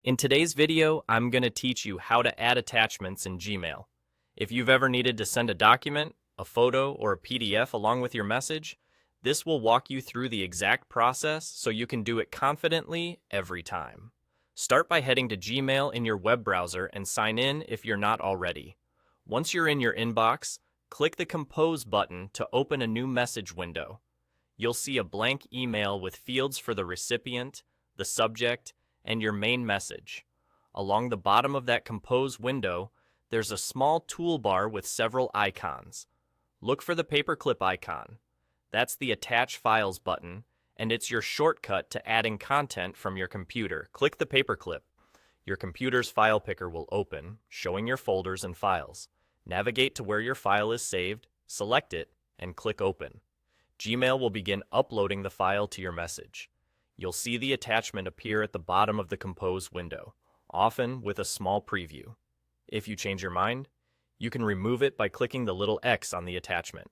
In today's video, I'm going to teach you how to add attachments in Gmail. If you've ever needed to send a document, a photo, or a PDF along with your message, this will walk you through the exact process so you can do it confidently every time. Start by heading to Gmail in your web browser and sign in if you're not already. Once you're in your inbox, click the Compose button to open a new message window. You'll see a blank email with fields for the recipient, the subject, and your main message. Along the bottom of that Compose window, there's a small toolbar with several icons. Look for the paperclip icon. That's the Attach Files button, and it's your shortcut to adding content from your computer. Click the paperclip. Your computer's file picker will open, showing your folders and files. Navigate to where your file is saved, select it, and click Open. Gmail will begin uploading the file to your message. You'll see the attachment appear at the bottom of the Compose window, often with a small preview. If you change your mind, you can remove it by clicking the little X on the attachment.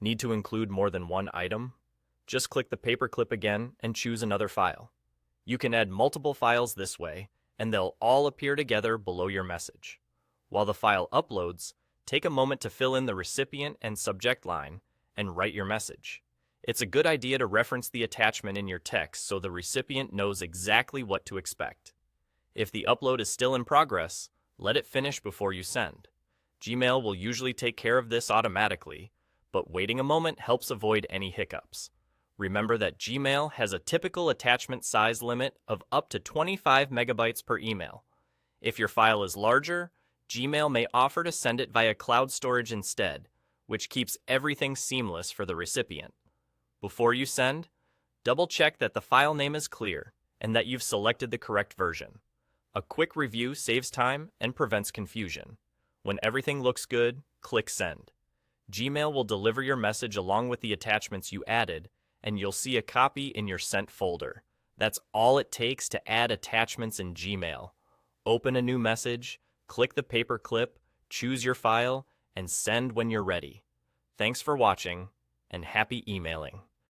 Need to include more than one item? Just click the paperclip again and choose another file. You can add multiple files this way, and they'll all appear together below your message. While the file uploads, take a moment to fill in the recipient and subject line and write your message. It's a good idea to reference the attachment in your text so the recipient knows exactly what to expect. If the upload is still in progress, let it finish before you send. Gmail will usually take care of this automatically, but waiting a moment helps avoid any hiccups. Remember that Gmail has a typical attachment size limit of up to 25 megabytes per email. If your file is larger, Gmail may offer to send it via cloud storage instead, which keeps everything seamless for the recipient. Before you send, double-check that the file name is clear and that you've selected the correct version. A quick review saves time and prevents confusion. When everything looks good, click Send. Gmail will deliver your message along with the attachments you added, and you'll see a copy in your Sent folder. That's all it takes to add attachments in Gmail. Open a new message, click the paperclip, choose your file, and send when you're ready. Thanks for watching, and happy emailing.